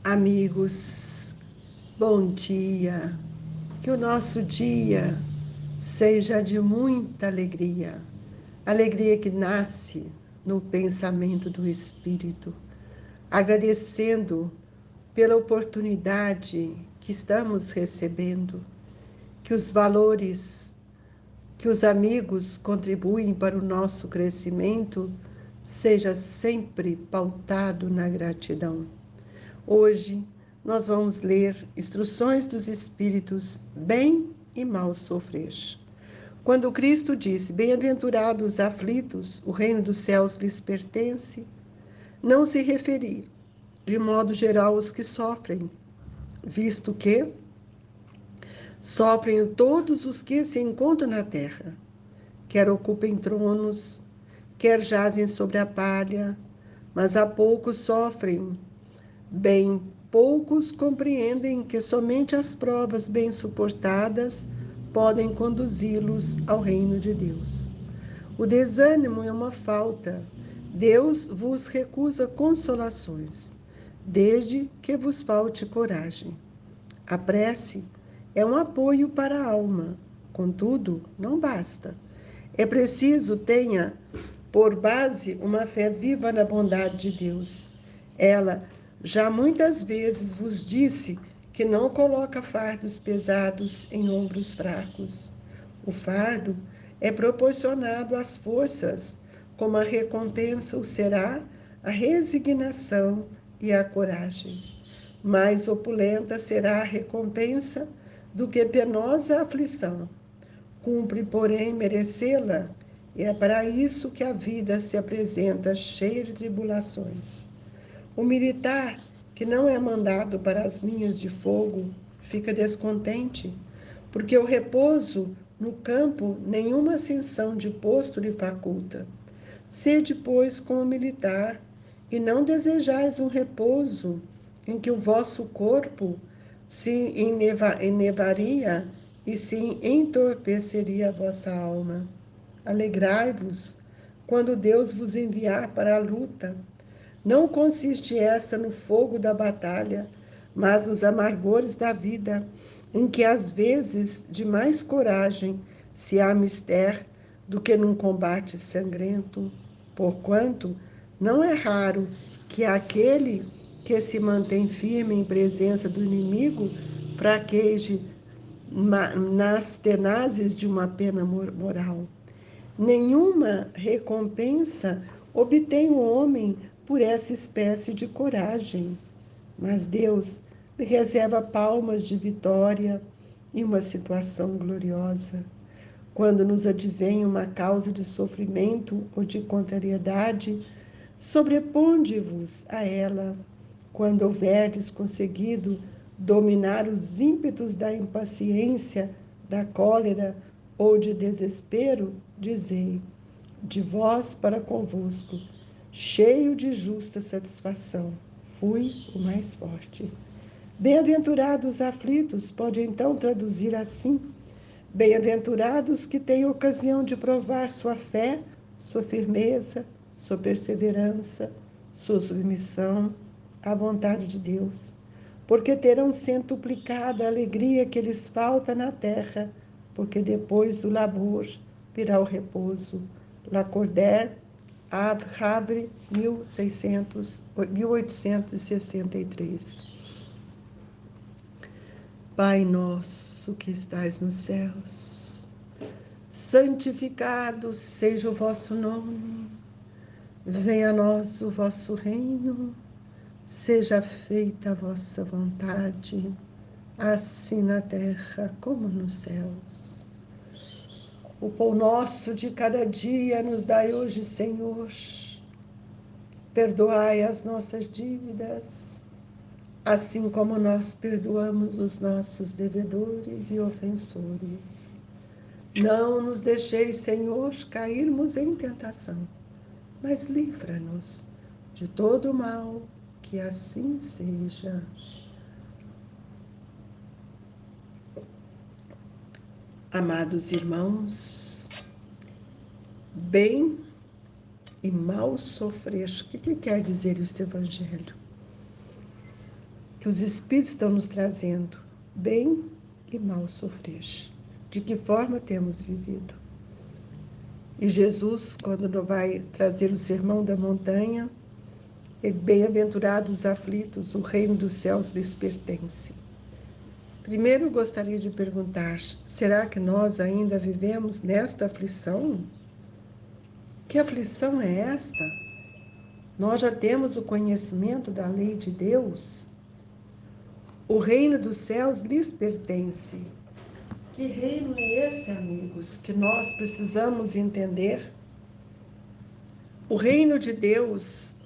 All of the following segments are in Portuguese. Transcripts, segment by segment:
Amigos, bom dia. Que o nosso dia seja de muita alegria. Alegria que nasce no pensamento do Espírito. Agradecendo pela oportunidade que estamos recebendo, que os valores que os amigos contribuem para o nosso crescimento seja sempre pautado na gratidão. Hoje nós vamos ler Instruções dos Espíritos, Bem e Mal Sofrer. Quando Cristo disse, bem-aventurados os aflitos, o reino dos céus lhes pertence, não se referia, de modo geral, aos que sofrem, visto que sofrem todos os que se encontram na terra, quer ocupem tronos, quer jazem sobre a palha, mas há poucos sofrem. Bem, poucos compreendem que somente as provas bem suportadas podem conduzi-los ao reino de Deus. O desânimo é uma falta. Deus vos recusa consolações, desde que vos falte coragem. A prece é um apoio para a alma, contudo, não basta. É preciso tenha por base uma fé viva na bondade de Deus. Ela já muitas vezes vos disse que não coloca fardos pesados em ombros fracos. O fardo é proporcionado às forças, como a recompensa o será a resignação e a coragem. Mais opulenta será a recompensa do que penosa aflição. Cumpre, porém, merecê-la, e é para isso que a vida se apresenta cheia de tribulações. O militar, que não é mandado para as linhas de fogo, fica descontente, porque o repouso no campo nenhuma ascensão de posto lhe faculta. Sede, pois, como militar, e não desejais um repouso em que o vosso corpo se enevaria e se entorpeceria a vossa alma. Alegrai-vos quando Deus vos enviar para a luta. Não consiste esta no fogo da batalha, mas nos amargores da vida, em que às vezes de mais coragem se há mister do que num combate sangrento, porquanto não é raro que aquele que se mantém firme em presença do inimigo fraqueje nas tenazes de uma pena moral. Nenhuma recompensa obtém o homem por essa espécie de coragem, mas Deus lhe reserva palmas de vitória e uma situação gloriosa. Quando nos advém uma causa de sofrimento ou de contrariedade, sobreponde-vos a ela. Quando houverdes conseguido dominar os ímpetos da impaciência, da cólera ou de desespero, dizei, de vós para convosco, cheio de justa satisfação, fui o mais forte. Bem-aventurados os aflitos, pode então traduzir assim: bem-aventurados que têm ocasião de provar sua fé, sua firmeza, sua perseverança, sua submissão à vontade de Deus, porque terão centuplicada a alegria que lhes falta na terra, porque depois do labor virá o repouso. Lacordaire, Havre, 1863. Pai nosso que estais nos céus, santificado seja o vosso nome, venha a nós o vosso reino, seja feita a vossa vontade, assim na terra como nos céus. O pão nosso de cada dia nos dai hoje, Senhor. Perdoai as nossas dívidas, assim como nós perdoamos os nossos devedores e ofensores. Não nos deixeis, Senhor, cairmos em tentação, mas livra-nos de todo o mal, que assim seja. Amados irmãos, bem e mal sofrer. O que quer dizer este evangelho? que os Espíritos estão nos trazendo, bem e mal sofrer. De que forma temos vivido? E Jesus, quando nos vai trazer o sermão da montanha, ele, bem-aventurados os aflitos, o reino dos céus lhes pertence. Primeiro gostaria de perguntar, será que nós ainda vivemos nesta aflição? Que aflição é esta? Nós já temos o conhecimento da lei de Deus? O reino dos céus lhes pertence. Que reino é esse, amigos, que nós precisamos entender? O reino de Deus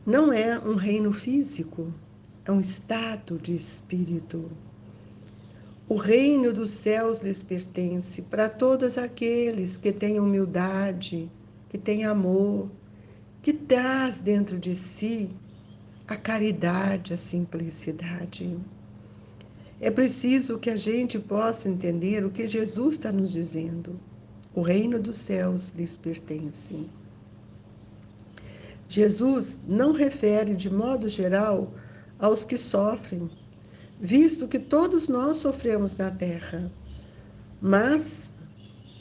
não é um reino físico, é um estado de espírito. O reino dos céus lhes pertence para todos aqueles que têm humildade, que têm amor, que traz dentro de si a caridade, a simplicidade. É preciso que a gente possa entender o que Jesus está nos dizendo. O reino dos céus lhes pertence. Jesus não refere de modo geral aos que sofrem, visto que todos nós sofremos na terra. Mas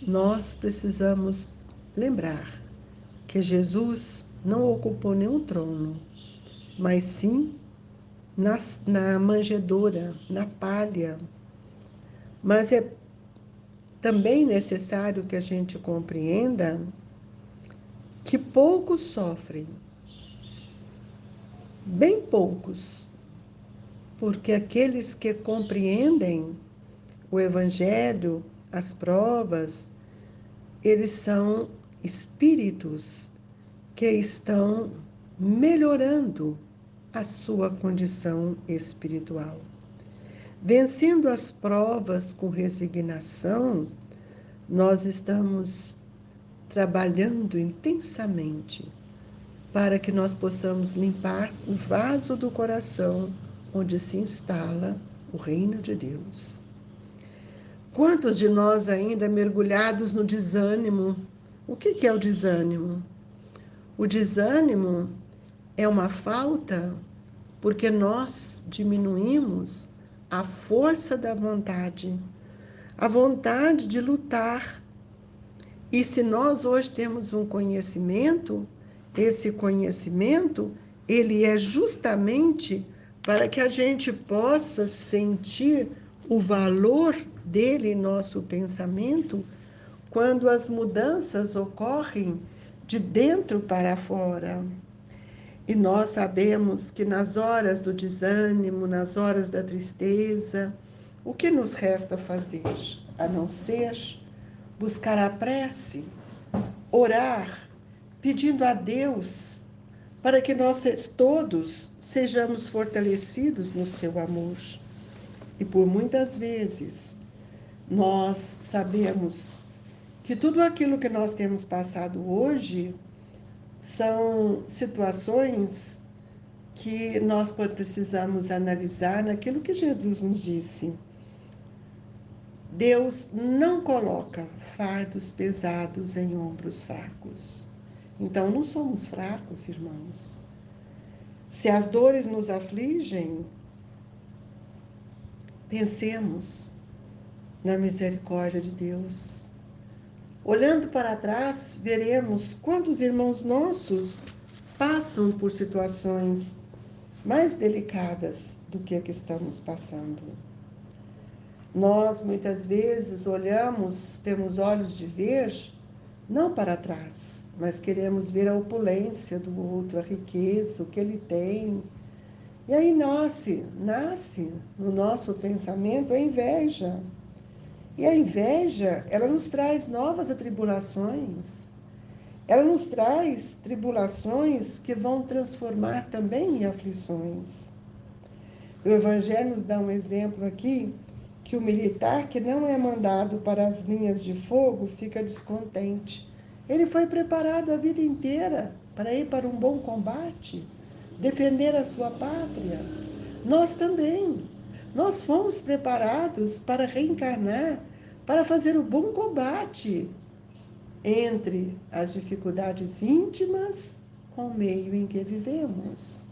nós precisamos lembrar que Jesus não ocupou nenhum trono, mas sim na manjedoura, na palha. Mas é também necessário que a gente compreenda que poucos sofrem, bem poucos, porque aqueles que compreendem o Evangelho, as provas, eles são espíritos que estão melhorando a sua condição espiritual. Vencendo as provas com resignação, nós estamos trabalhando intensamente para que nós possamos limpar o vaso do coração onde se instala o reino de Deus. Quantos de nós ainda mergulhados no desânimo? O que é o desânimo? O desânimo é uma falta porque nós diminuímos a força da vontade, a vontade de lutar. E se nós hoje temos um conhecimento, esse conhecimento, ele é justamente para que a gente possa sentir o valor dele em nosso pensamento quando as mudanças ocorrem de dentro para fora. E nós sabemos que nas horas do desânimo, nas horas da tristeza, o que nos resta fazer? A não ser buscar a prece, orar, pedindo a Deus para que nós todos sejamos fortalecidos no seu amor. E por muitas vezes nós sabemos que tudo aquilo que nós temos passado hoje são situações que nós precisamos analisar naquilo que Jesus nos disse. Deus não coloca fardos pesados em ombros fracos. Então, não somos fracos, irmãos. Se as dores nos afligem, pensemos na misericórdia de Deus. Olhando para trás, veremos quantos irmãos nossos passam por situações mais delicadas do que a que estamos passando. Nós, muitas vezes, olhamos, temos olhos de ver, não para trás, mas queremos ver a opulência do outro, a riqueza, o que ele tem. E aí nasce no nosso pensamento a inveja. E a inveja, ela nos traz novas atribulações. Ela nos traz tribulações que vão transformar também em aflições. O Evangelho nos dá um exemplo aqui, que o militar que não é mandado para as linhas de fogo fica descontente. Ele foi preparado a vida inteira para ir para um bom combate, defender a sua pátria. Nós também. Nós fomos preparados para reencarnar, para fazer o bom combate entre as dificuldades íntimas com o meio em que vivemos.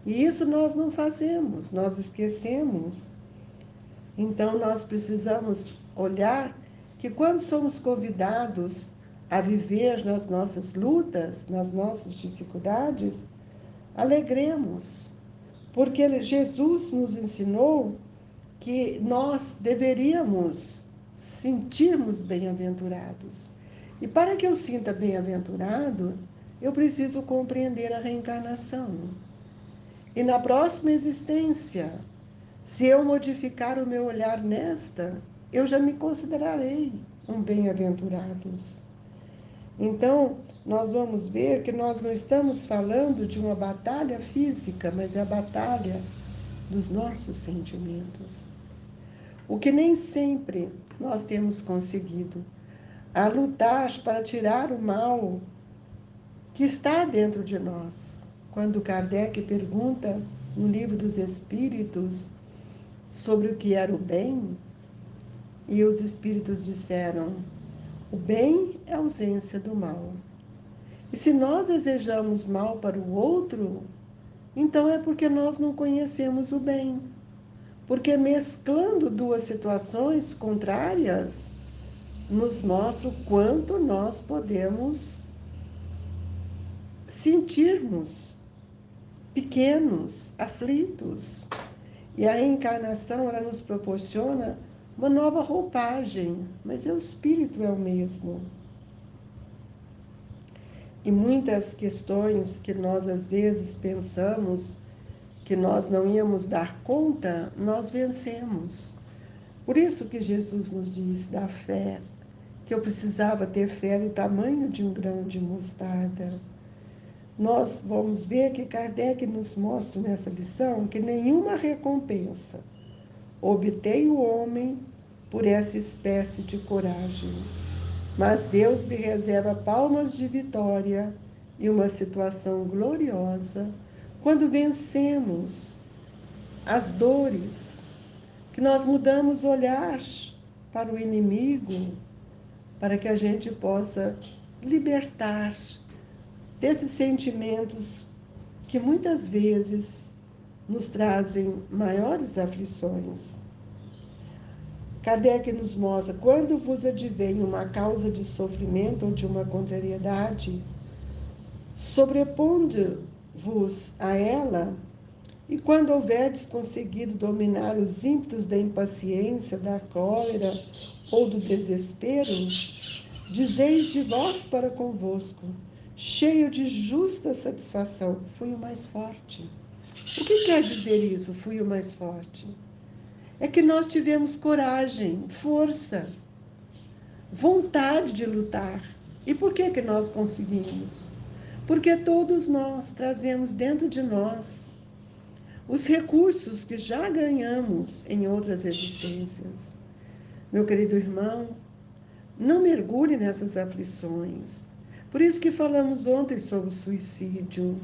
E isso nós não fazemos, nós esquecemos. Então, nós precisamos olhar que quando somos convidados a viver nas nossas lutas, nas nossas dificuldades, alegremos, porque Jesus nos ensinou que nós deveríamos sentirmos bem-aventurados. E para que eu sinta bem-aventurado, eu preciso compreender a reencarnação. E na próxima existência, se eu modificar o meu olhar nesta, eu já me considerarei um bem-aventurados. Então, nós vamos ver que nós não estamos falando de uma batalha física, mas é a batalha dos nossos sentimentos. O que nem sempre nós temos conseguido, a lutar para tirar o mal que está dentro de nós. Quando Kardec pergunta no Livro dos Espíritos sobre o que era o bem, e os espíritos disseram: o bem é a ausência do mal. E se nós desejamos mal para o outro, então é porque nós não conhecemos o bem. Porque mesclando duas situações contrárias, nos mostra o quanto nós podemos sentirmos pequenos, aflitos. E a reencarnação, ela nos proporciona uma nova roupagem, mas o espírito é o mesmo. E muitas questões que nós às vezes pensamos que nós não íamos dar conta, nós vencemos. Por isso que Jesus nos diz da fé, que eu precisava ter fé do tamanho de um grão de mostarda. Nós vamos ver que Kardec nos mostra nessa lição que nenhuma recompensa obtém o homem por essa espécie de coragem, mas Deus lhe reserva palmas de vitória e uma situação gloriosa quando vencemos as dores, que nós mudamos o olhar para o inimigo, para que a gente possa libertar desses sentimentos que muitas vezes nos trazem maiores aflições. Kardec nos mostra, quando vos advém uma causa de sofrimento ou de uma contrariedade, sobrepondo-vos a ela, e quando houverdes conseguido dominar os ímpetos da impaciência, da cólera ou do desespero, dizeis de vós para convosco, cheio de justa satisfação, fui o mais forte. O que quer dizer isso, fui o mais forte? É que nós tivemos coragem, força, vontade de lutar. E por que nós conseguimos? Porque todos nós trazemos dentro de nós os recursos que já ganhamos em outras existências. Meu querido irmão, não mergulhe nessas aflições. Por isso que falamos ontem sobre o suicídio.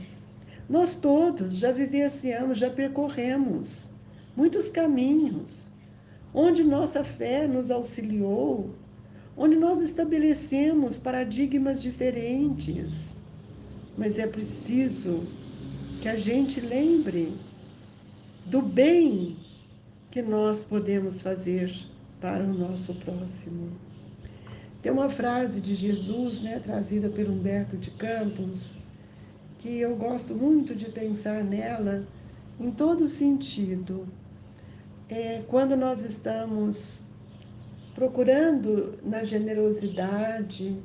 Nós todos já vivenciamos, já percorremos muitos caminhos, onde nossa fé nos auxiliou, onde nós estabelecemos paradigmas diferentes. Mas é preciso que a gente lembre do bem que nós podemos fazer para o nosso próximo. Tem uma frase de Jesus, trazida por Humberto de Campos, que eu gosto muito de pensar nela em todo sentido. Quando nós estamos procurando na generosidade,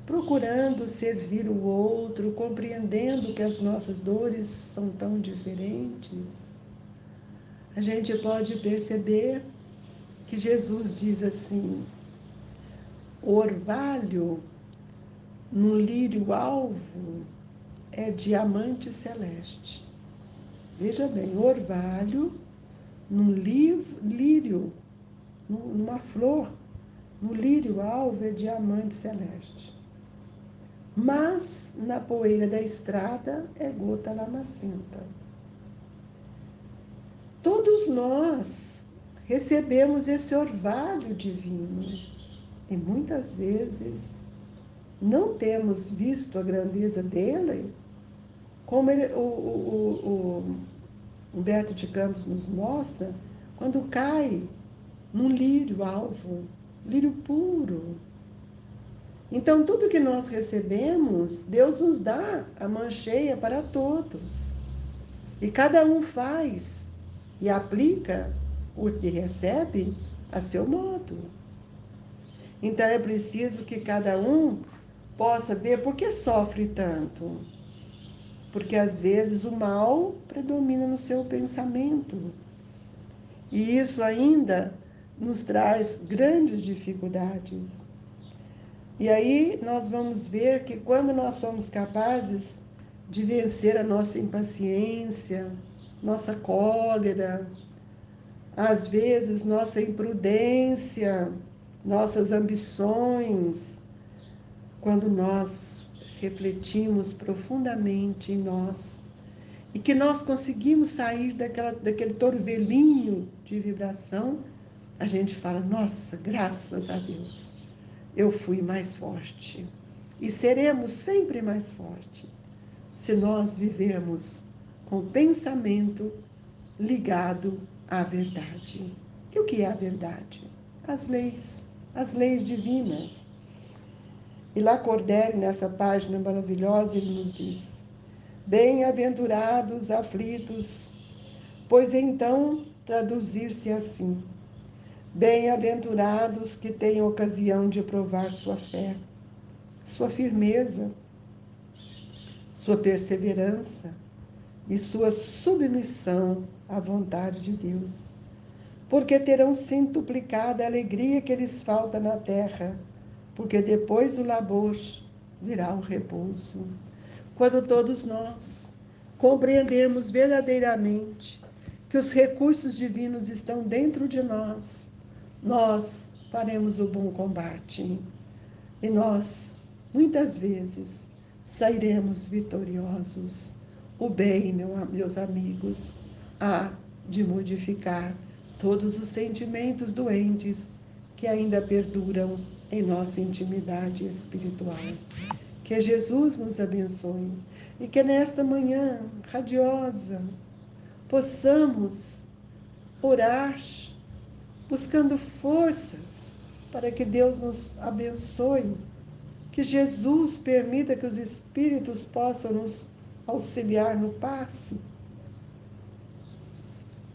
procurando servir o outro, compreendendo que as nossas dores são tão diferentes, a gente pode perceber que Jesus diz assim: o orvalho no lírio alvo é diamante celeste. Veja bem, o orvalho num lírio, numa flor, no lírio alvo é diamante celeste. Mas na poeira da estrada é gota lamacenta. Todos nós recebemos esse orvalho divino e muitas vezes não temos visto a grandeza dele, como Humberto de Campos nos mostra quando cai num lírio alvo, lírio puro. Então, tudo que nós recebemos, Deus nos dá a mão cheia para todos. E cada um faz e aplica o que recebe a seu modo. Então, é preciso que cada um possa ver por que sofre tanto. Porque às vezes o mal predomina no seu pensamento. E isso ainda nos traz grandes dificuldades. E aí nós vamos ver que quando nós somos capazes de vencer a nossa impaciência, nossa cólera, às vezes nossa imprudência, nossas ambições, quando nós refletimos profundamente em nós e que nós conseguimos sair daquele torvelinho de vibração, a gente fala, nossa, graças a Deus, eu fui mais forte. E seremos sempre mais fortes se nós vivermos com o pensamento ligado à verdade. E o que é a verdade? As leis divinas. E Lacordaire, nessa página maravilhosa, ele nos diz: bem-aventurados aflitos, pois então traduzir-se assim: bem-aventurados que têm ocasião de provar sua fé, sua firmeza, sua perseverança e sua submissão à vontade de Deus, porque terão centuplicada a alegria que lhes falta na terra, porque depois do labor virá o repouso. Quando todos nós compreendermos verdadeiramente que os recursos divinos estão dentro de nós, nós faremos o bom combate. E nós, muitas vezes, sairemos vitoriosos. O bem, meus amigos, há de modificar todos os sentimentos doentes que ainda perduram em nossa intimidade espiritual. Que Jesus nos abençoe e que nesta manhã radiosa possamos orar, buscando forças para que Deus nos abençoe, que Jesus permita que os espíritos possam nos auxiliar no passe,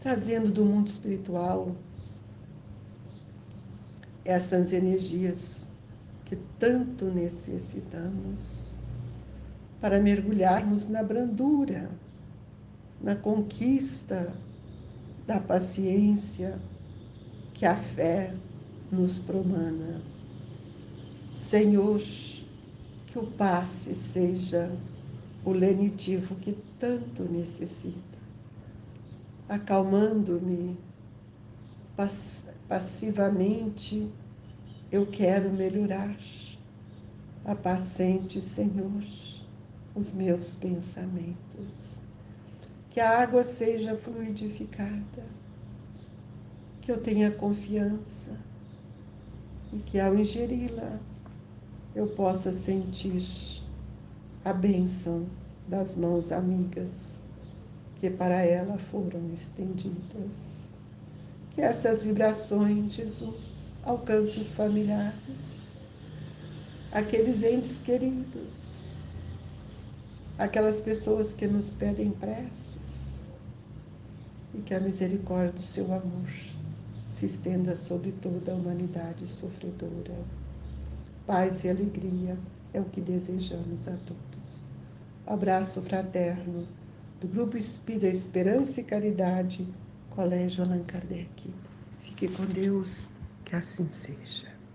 trazendo do mundo espiritual essas energias que tanto necessitamos para mergulharmos na brandura, na conquista da paciência que a fé nos promana. Senhor, que o passe seja o lenitivo que tanto necessita, acalmando-me passivamente, eu quero melhorar. Apacente, Senhor, os meus pensamentos. Que a água seja fluidificada, que eu tenha confiança e que ao ingeri-la eu possa sentir a bênção das mãos amigas que para ela foram estendidas. Que essas vibrações, Jesus, alcancem os familiares, aqueles entes queridos, aquelas pessoas que nos pedem preces, e que a misericórdia do seu amor se estenda sobre toda a humanidade sofredora. Paz e alegria é o que desejamos a todos. Abraço fraterno do Grupo Espírita Esperança e Caridade, Colégio Allan Kardec. Fique com Deus, que assim seja.